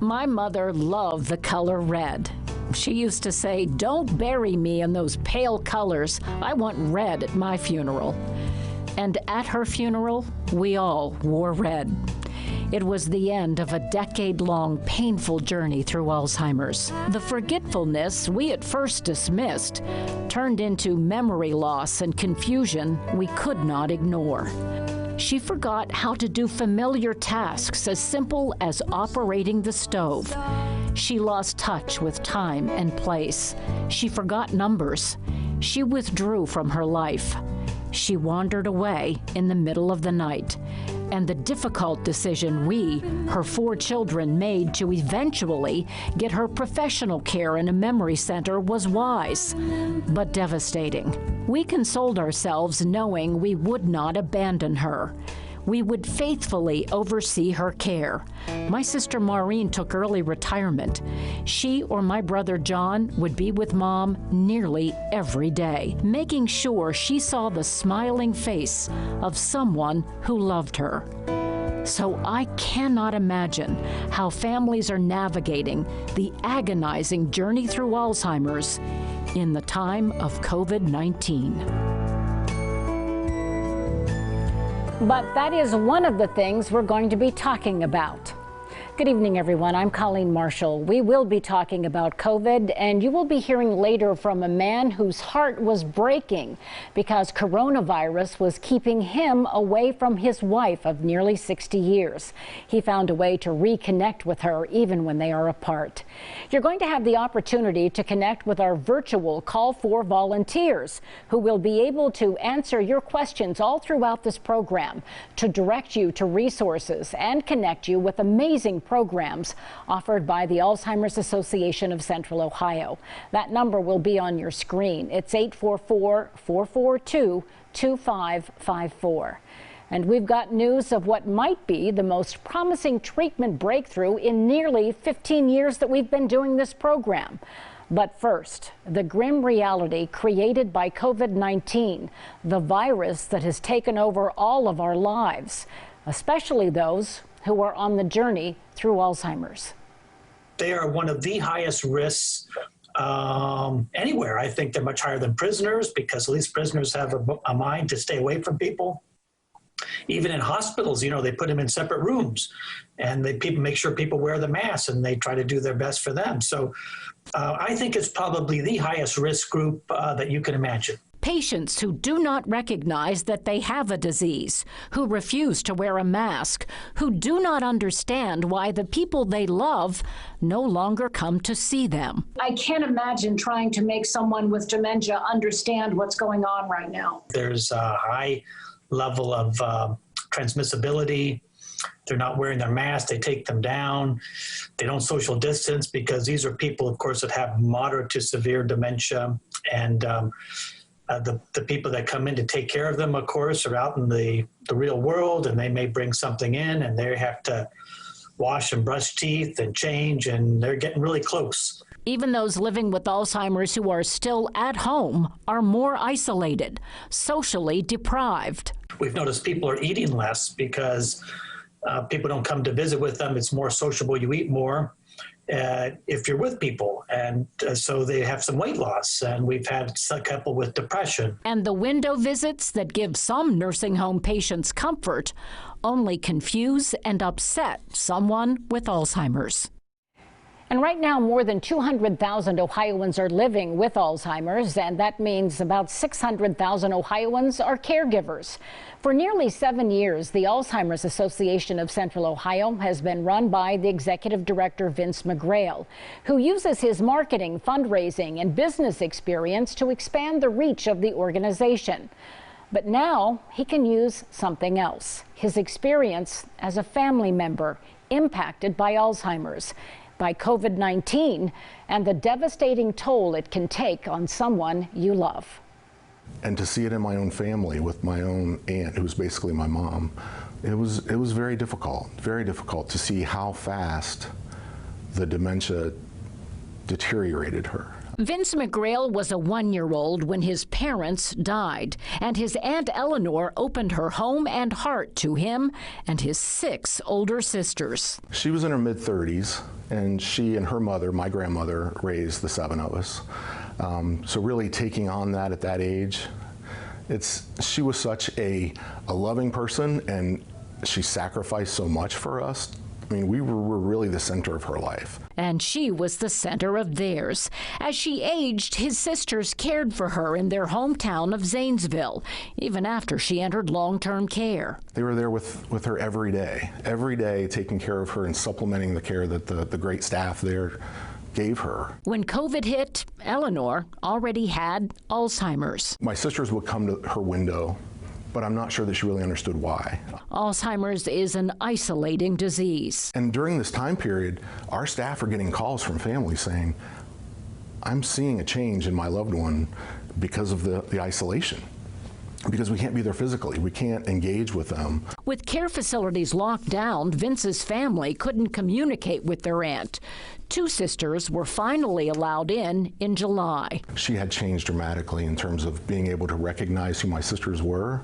My mother loved the color red. She used to say, "Don't bury me in those pale colors. I want red at my funeral." And at her funeral, we all wore red. It was the end of a decade-long painful journey through Alzheimer's. The forgetfulness we at first dismissed turned into memory loss and confusion we could not ignore. She forgot how to do familiar tasks as simple as operating the stove. She lost touch with time and place. She forgot numbers. She withdrew from her life. She wandered away in the middle of the night. And the difficult decision we, her 4 children, made to eventually get her professional care in a memory center was wise, but devastating. We consoled ourselves knowing we would not abandon her. We would faithfully oversee her care. My sister Maureen took early retirement. She or my brother John would be with Mom nearly every day, making sure she saw the smiling face of someone who loved her. So I cannot imagine how families are navigating the agonizing journey through Alzheimer's in the time of COVID-19. But that is one of the things we're going to be talking about. Good evening, everyone. I'm Colleen Marshall. We will be talking about COVID, and you will be hearing later from a man whose heart was breaking because coronavirus was keeping him away from his wife of nearly 60 years. He found a way to reconnect with her even when they are apart. You're going to have the opportunity to connect with our virtual Call for Volunteers, who will be able to answer your questions all throughout this program, to direct you to resources and connect you with amazing programs offered by the Alzheimer's Association of Central Ohio. That number will be on your screen. It's 844-442-2554. And we've got news of what might be the most promising treatment breakthrough in nearly 15 years that we've been doing this program. But first, the grim reality created by COVID-19, the virus that has taken over all of our lives, especially those who are on the journey through Alzheimer's. They are one of the highest risks anywhere. I think they're much higher than prisoners because at least prisoners have a mind to stay away from people. Even in hospitals, you know, they put them in separate rooms and people make sure people wear the mask and they try to do their best for them. So I think it's probably the highest risk group that you can imagine. Patients who do not recognize that they have a disease, who refuse to wear a mask, who do not understand why the people they love no longer come to see them. I can't imagine trying to make someone with dementia understand what's going on right now. There's a high level of transmissibility. They're not wearing their masks. They take them down. They don't social distance because these are people, of course, that have moderate to severe dementia. And the people that come in to take care of them, of course, are out in the real world, and they may bring something in, and they have to wash and brush teeth and change, and they're getting really close. Even those living with Alzheimer's who are still at home are more isolated, socially deprived. We've noticed people are eating less because people don't come to visit with them. It's more sociable. You eat more if you're with people. And so they have some weight loss. And we've had a couple with depression. And the window visits that give some nursing home patients comfort only confuse and upset someone with Alzheimer's. And right now, more than 200,000 Ohioans are living with Alzheimer's, and that means about 600,000 Ohioans are caregivers. For nearly 7 years, the Alzheimer's Association of Central Ohio has been run by the executive director, Vince McGrail, who uses his marketing, fundraising, and business experience to expand the reach of the organization. But now he can use something else, his experience as a family member impacted by Alzheimer's, by COVID-19, and the devastating toll it can take on someone you love. And to see it in my own family with my own aunt, who's basically my mom, it was very difficult to see how fast the dementia deteriorated her. Vince McGrail was a 1-year-old when his parents died, and his Aunt Eleanor opened her home and heart to him and his 6 older sisters. She was in her mid-30s, And she and her mother, my grandmother, raised the 7 of us. So really taking on that at that age, she was such a loving person, and she sacrificed so much for us. I mean, we were really the center of her life. And she was the center of theirs. As she aged, his sisters cared for her in their hometown of Zanesville, even after she entered long-term care. They were there with her every day taking care of her and supplementing the care that the great staff there gave her. When COVID hit, Eleanor already had Alzheimer's. My sisters would come to her window, but I'm not sure that she really understood why. Alzheimer's is an isolating disease. And during this time period, our staff are getting calls from families saying, I'm seeing a change in my loved one because of the isolation. Because we can't be there physically. We can't engage with them. With care facilities locked down, Vince's family couldn't communicate with their aunt. 2 sisters were finally allowed in July. She had changed dramatically in terms of being able to recognize who my sisters were,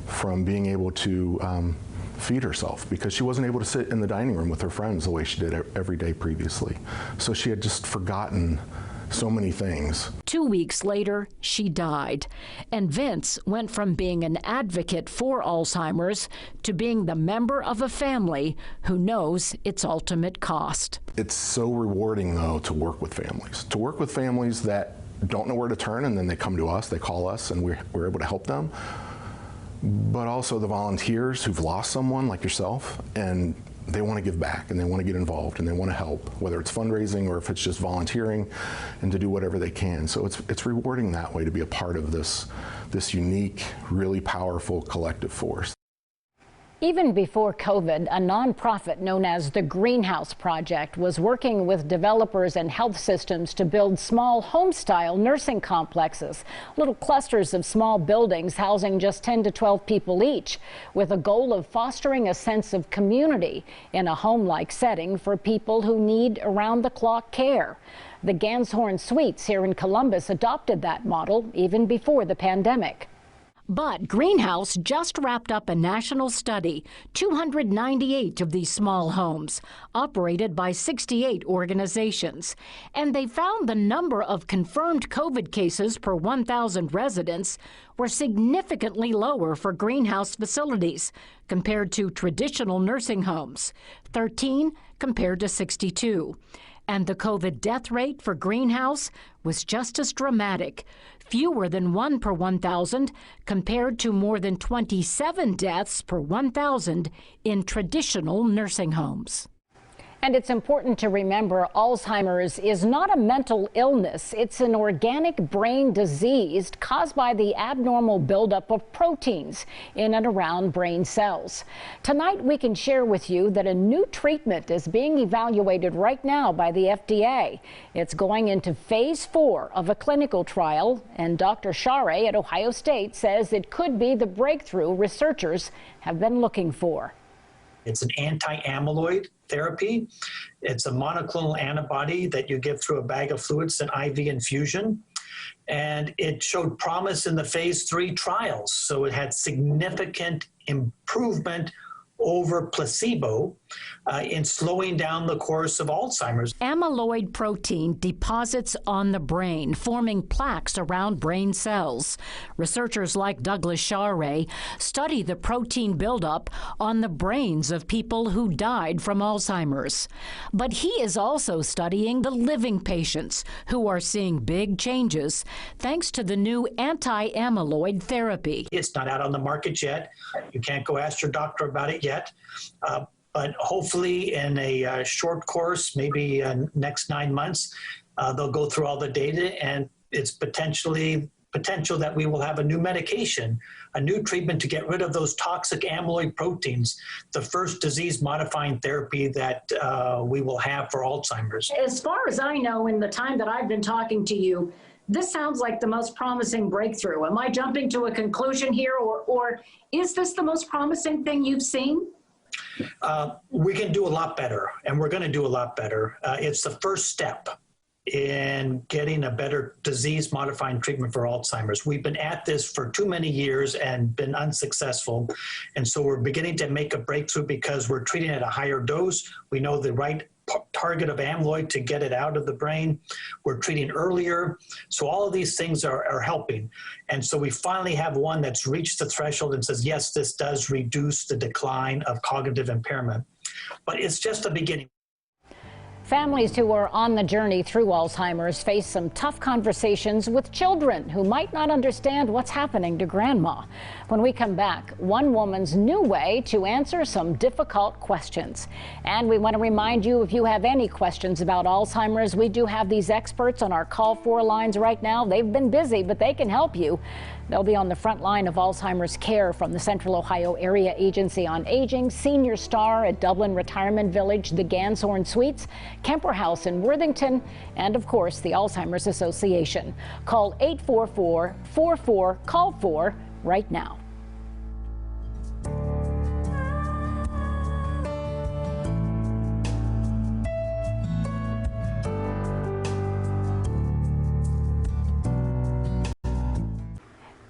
from being able to feed herself, because she wasn't able to sit in the dining room with her friends the way she did every day previously. So she had just forgotten so many things. 2 weeks later, she died. And Vince went from being an advocate for Alzheimer's to being the member of a family who knows its ultimate cost. It's so rewarding, though, to work with families that don't know where to turn, and then they come to us, they call us, and we're able to help them. But also the volunteers who've lost someone like yourself, and they want to give back, and they want to get involved, and they want to help, whether it's fundraising or if it's just volunteering, and to do whatever they can. So it's rewarding that way to be a part of this unique, really powerful collective force. Even before COVID, a nonprofit known as the Greenhouse Project was working with developers and health systems to build small home-style nursing complexes, little clusters of small buildings housing just 10 to 12 people each, with a goal of fostering a sense of community in a home-like setting for people who need around-the-clock care. The Ganshorn Suites here in Columbus adopted that model even before the pandemic. But Greenhouse just wrapped up a national study, 298 of these small homes, operated by 68 organizations. And they found the number of confirmed COVID cases per 1,000 residents were significantly lower for Greenhouse facilities compared to traditional nursing homes, 13 compared to 62. And the COVID death rate for Greenhouse was just as dramatic, fewer than 1 per 1,000 compared to more than 27 deaths per 1,000 in traditional nursing homes. And it's important to remember Alzheimer's is not a mental illness. It's an organic brain disease caused by the abnormal buildup of proteins in and around brain cells. Tonight, we can share with you that a new treatment is being evaluated right now by the FDA. It's going into phase 4 of a clinical trial, and Dr. Share at Ohio State says it could be the breakthrough researchers have been looking for. It's an anti-amyloid therapy. It's a monoclonal antibody that you give through a bag of fluids, an IV infusion. And it showed promise in the phase 3 trials. So it had significant improvement over placebo in slowing down the course of Alzheimer's. Amyloid protein deposits on the brain, forming plaques around brain cells. Researchers like Douglas Share study the protein buildup on the brains of people who died from Alzheimer's. But he is also studying the living patients who are seeing big changes thanks to the new anti-amyloid therapy. It's not out on the market yet. You can't go ask your doctor about it yet. But hopefully in a short course, maybe next 9 months, they'll go through all the data, and it's potential that we will have a new medication, a new treatment to get rid of those toxic amyloid proteins, the first disease-modifying therapy that we will have for Alzheimer's. As far as I know, in the time that I've been talking to you, this sounds like the most promising breakthrough. Am I jumping to a conclusion here, or is this the most promising thing you've seen? We can do a lot better, and we're going to do a lot better. It's the first step in getting a better disease-modifying treatment for Alzheimer's. We've been at this for too many years and been unsuccessful, and so we're beginning to make a breakthrough because we're treating at a higher dose. We know the right target of amyloid to get it out of the brain. We're treating earlier. So all of these things are helping. And so we finally have one that's reached the threshold and says, yes, this does reduce the decline of cognitive impairment. But it's just a beginning. Families who are on the journey through Alzheimer's face some tough conversations with children who might not understand what's happening to grandma. When we come back, one woman's new way to answer some difficult questions. And we want to remind you, if you have any questions about Alzheimer's, we do have these experts on our call 4 lines right now. They've been busy, but they can help you. They'll be on the front line of Alzheimer's care from the Central Ohio Area Agency on Aging, Senior Star at Dublin Retirement Village, the Ganshorn Suites, Kemper House in Worthington, and of course the Alzheimer's Association. Call 844-44-CALL-4 right now.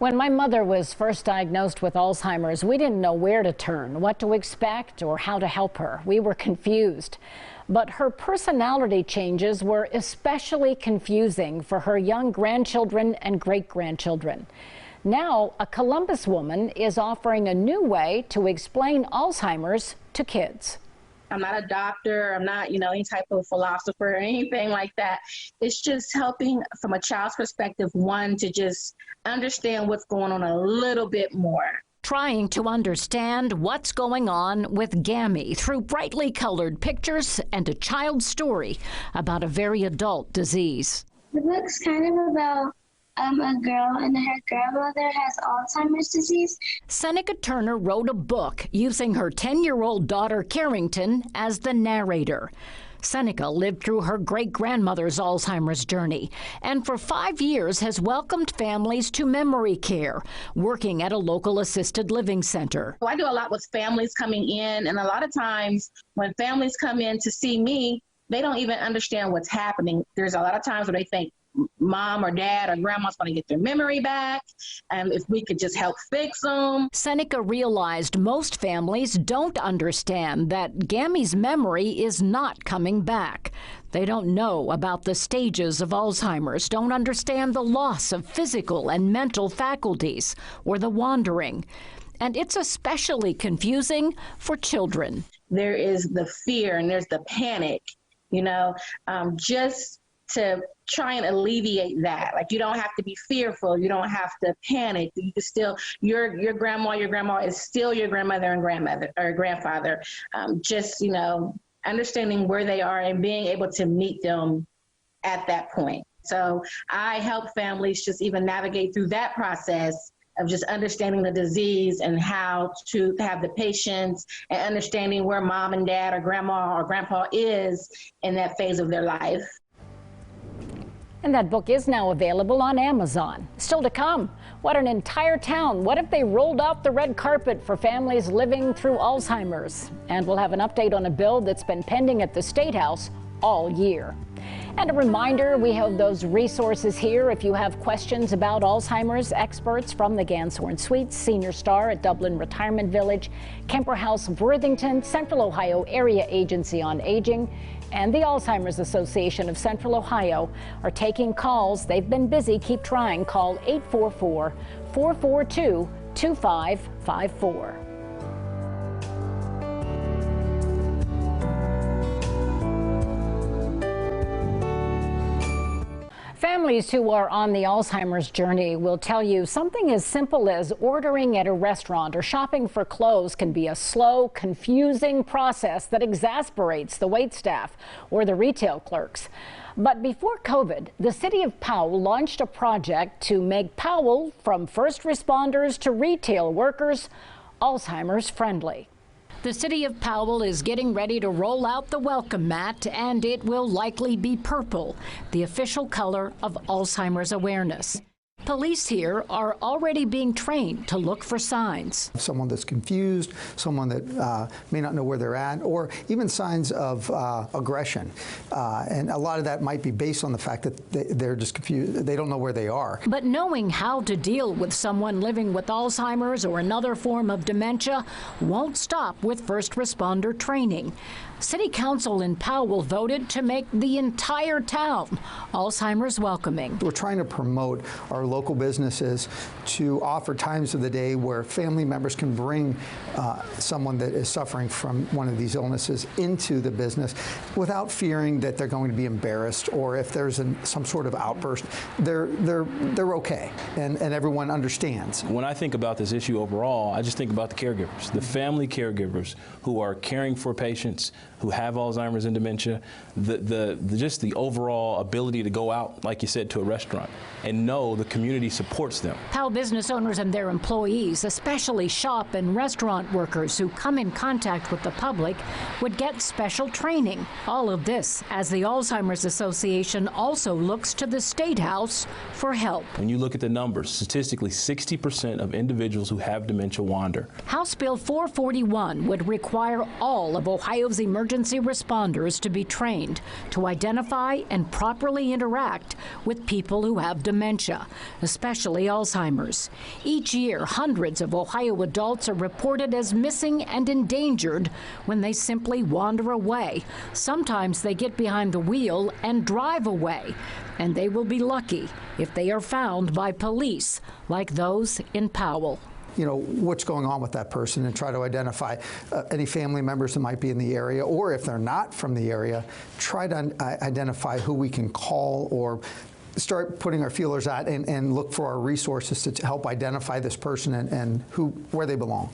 When my mother was first diagnosed with Alzheimer's, we didn't know where to turn, what to expect, or how to help her. We were confused. But her personality changes were especially confusing for her young grandchildren and great-grandchildren. Now, a Columbus woman is offering a new way to explain Alzheimer's to kids. I'm not a doctor. I'm not, any type of philosopher or anything like that. It's just helping from a child's perspective, one, to just understand what's going on a little bit more. Trying to understand what's going on with Gammy through brightly colored pictures and a child's story about a very adult disease. The book's kind of about a girl and her grandmother has Alzheimer's disease. Seneca Turner wrote a book using her 10-year-old daughter Carrington as the narrator. Seneca lived through her great-grandmother's Alzheimer's journey and for 5 years has welcomed families to memory care, working at a local assisted living center. I do a lot with families coming in, and a lot of times when families come in to see me, they don't even understand what's happening. There's a lot of times where they think mom or dad or grandma's going to get their memory back, and if we could just help fix them. Seneca realized most families don't understand that Gammy's memory is not coming back. They don't know about the stages of Alzheimer's, don't understand the loss of physical and mental faculties or the wandering. And it's especially confusing for children. There is the fear and there's the panic, just to try and alleviate that. Like, you don't have to be fearful. You don't have to panic. You can still, your grandma is still your grandmother and grandfather. Understanding where they are and being able to meet them at that point. So I help families just even navigate through that process of just understanding the disease and how to have the patience and understanding where mom and dad or grandma or grandpa is in that phase of their life. And that book is now available on Amazon. Still to come, what an entire town. What if they rolled out the red carpet for families living through Alzheimer's? And we'll have an update on a bill that's been pending at the State House all year. And a reminder, we have those resources here if you have questions about Alzheimer's. Experts from the Ganshorn Suites, Senior Star at Dublin Retirement Village, Kemper House of Worthington, Central Ohio Area Agency on Aging, and the Alzheimer's Association of Central Ohio are taking calls. They've been busy. Keep trying. Call 844-442-2554. Families who are on the Alzheimer's journey will tell you something as simple as ordering at a restaurant or shopping for clothes can be a slow, confusing process that exasperates the waitstaff or the retail clerks. But before COVID, the city of Powell launched a project to make Powell, from first responders to retail workers, Alzheimer's friendly. The city of Powell is getting ready to roll out the welcome mat, and it will likely be purple, the official color of Alzheimer's awareness. Police here are already being trained to look for signs. Someone that's confused, someone that may not know where they're at, or even signs of aggression. And a lot of that might be based on the fact that they're just confused. They don't know where they are. But knowing how to deal with someone living with Alzheimer's or another form of dementia won't stop with first responder training. City Council in Powell voted to make the entire town Alzheimer's welcoming. We're trying to promote our local businesses to offer times of the day where family members can bring someone that is suffering from one of these illnesses into the business without fearing that they're going to be embarrassed, or if there's some sort of outburst, they're okay, and everyone understands. When I think about this issue overall, I just think about the caregivers, the family caregivers who are caring for patients who have Alzheimer's and dementia, just the overall ability to go out, like you said, to a restaurant and know the community supports them. Powell business owners and their employees, especially shop and restaurant workers who come in contact with the public, would get special training. All of this as the Alzheimer's Association also looks to the State House for help. When you look at the numbers, statistically 60% of individuals who have dementia wander. House Bill 441 would require all of Ohio's emergency responders to be trained to identify and properly interact with people who have dementia, especially Alzheimer's. Each year, hundreds of Ohio adults are reported as missing and endangered when they simply wander away. Sometimes they get behind the wheel and drive away, and they will be lucky if they are found by police like those in Powell. You know, what's going on with that person, and try to identify any family members that might be in the area, or if they're not from the area, try to identify who we can call or start putting our feelers out and look for our resources to help identify this person and where they belong.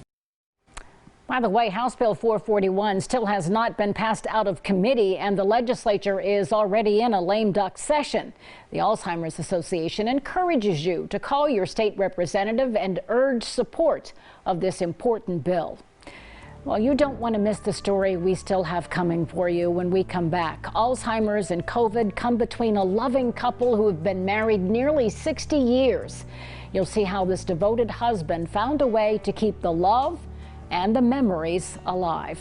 By the way, House Bill 441 still has not been passed out of committee, and the legislature is already in a lame duck session. The Alzheimer's Association encourages you to call your state representative and urge support of this important bill. Well, you don't want to miss the story we still have coming for you when we come back. Alzheimer's and COVID come between a loving couple who have been married nearly 60 years. You'll see how this devoted husband found a way to keep the love and the memories alive.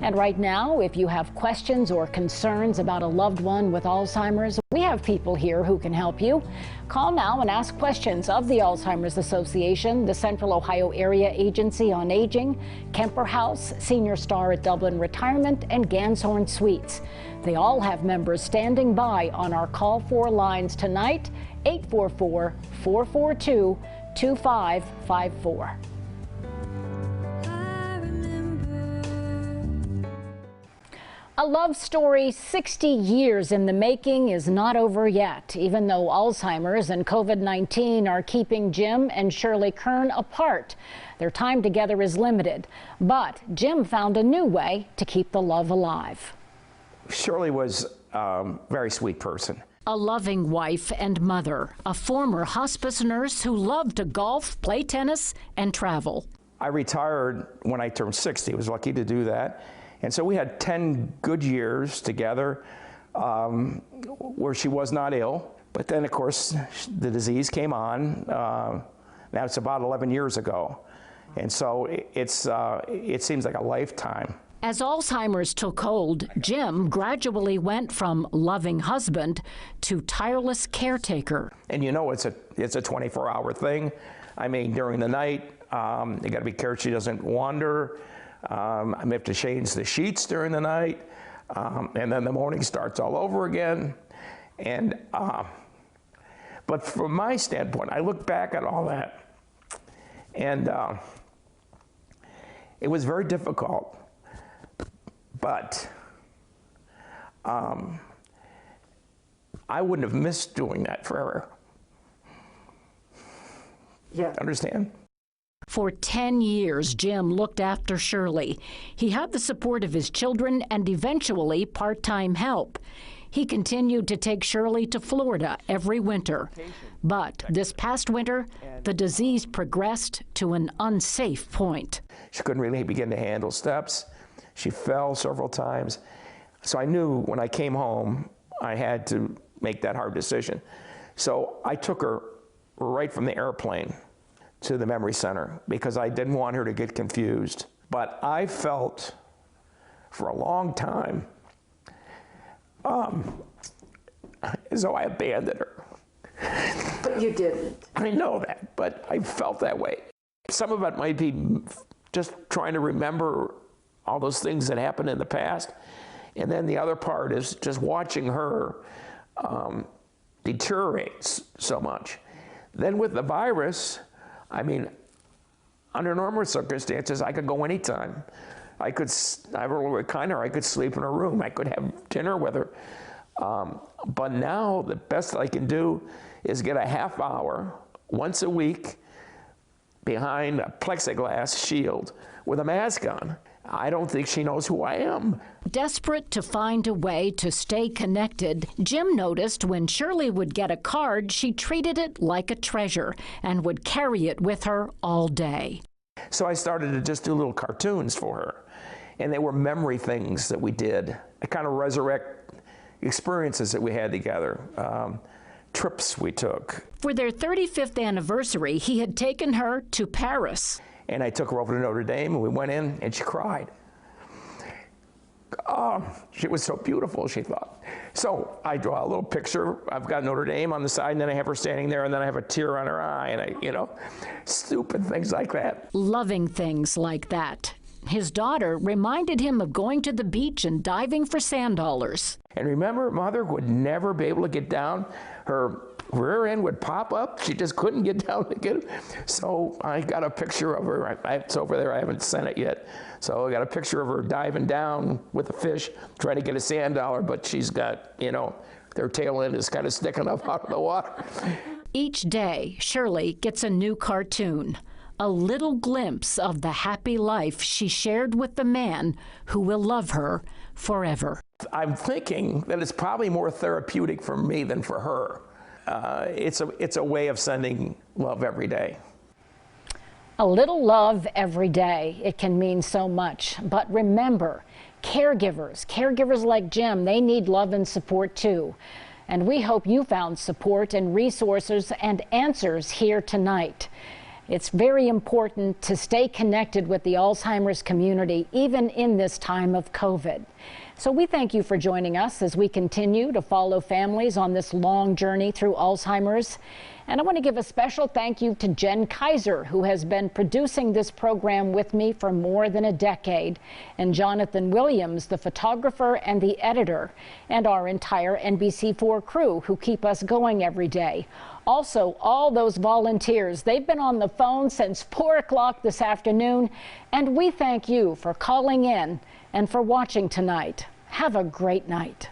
And right now, if you have questions or concerns about a loved one with Alzheimer's, we have people here who can help you. Call now and ask questions of the Alzheimer's Association, the Central Ohio Area Agency on Aging, Kemper House, Senior Star at Dublin Retirement, and Ganshorn Suites. They all have members standing by on our call for lines tonight, 844-442-2554. A love story 60 years in the making is not over yet, even though Alzheimer's and COVID-19 are keeping Jim and Shirley Kern apart. Their time together is limited, but Jim found a new way to keep the love alive. Shirley was a very sweet person. A loving wife and mother, a former hospice nurse who loved to golf, play tennis, and travel. I retired when I turned 60. I was lucky to do that. And so we had 10 good years together where she was not ill. But then, of course, the disease came on. Now it's about 11 years ago. And so it seems like a lifetime. As Alzheimer's took hold, Jim gradually went from loving husband to tireless caretaker. And you know it's a 24-hour thing. I mean, during the night, you got to be careful she doesn't wander. I may have to change the sheets during the night, and then the morning starts all over again. And but from my standpoint, I look back at all that, and it was very difficult. But I wouldn't have missed doing that forever. Yeah. Understand? For 10 years, Jim looked after Shirley. He had the support of his children and eventually part-time help. He continued to take Shirley to Florida every winter. But this past winter, the disease progressed to an unsafe point. She couldn't really begin to handle steps. She fell several times. So I knew when I came home, I had to make that hard decision. So I took her right from the airplane to the memory center because I didn't want her to get confused. But I felt for a long time as though I abandoned her. But you didn't. I know that, but I felt that way. Some of it might be just trying to remember all those things that happened in the past. And then the other part is just watching her deteriorate so much. Then with the virus, I mean, under normal circumstances, I could go anytime. I have a little recliner, I could sleep in her room, I could have dinner with her. But now the best I can do is get a half hour once a week behind a plexiglass shield with a mask on. I don't think she knows who I am. Desperate to find a way to stay connected, Jim noticed when Shirley would get a card, she treated it like a treasure and would carry it with her all day. So I started to just do little cartoons for her. And they were memory things that we did. I kind of resurrect experiences that we had together, trips we took. For their 35th anniversary, he had taken her to Paris. And I took her over to Notre Dame, and we went in, and she cried. Oh, she was so beautiful, she thought. So I draw a little picture. I've got Notre Dame on the side, and then I have her standing there, and then I have a tear on her eye, and stupid things like that. Loving things like that. His daughter reminded him of going to the beach and diving for sand dollars. And remember, Mother would never be able to get down. Her rear end would pop up. She just couldn't get down to get it. So I got a picture of her. It's over there. I haven't sent it yet. So I got a picture of her diving down with a fish, trying to get a sand dollar, but she's got, their tail end is kind of sticking up out of the water. Each day, Shirley gets a new cartoon. A little glimpse of the happy life she shared with the man who will love her forever. I'm thinking that it's probably more therapeutic for me than for her. It's a way of sending love every day. A little love every day. It can mean so much. But remember, caregivers like Jim, they need love and support too. And we hope you found support and resources and answers here tonight. It's very important to stay connected with the Alzheimer's community, even in this time of COVID. So we thank you for joining us as we continue to follow families on this long journey through Alzheimer's. And I want to give a special thank you to Jen Kaiser, who has been producing this program with me for more than a decade, and Jonathan Williams, the photographer and the editor, and our entire NBC4 crew who keep us going every day. Also, all those volunteers, they've been on the phone since 4 o'clock this afternoon, and we thank you for calling in and for watching tonight. Have a great night.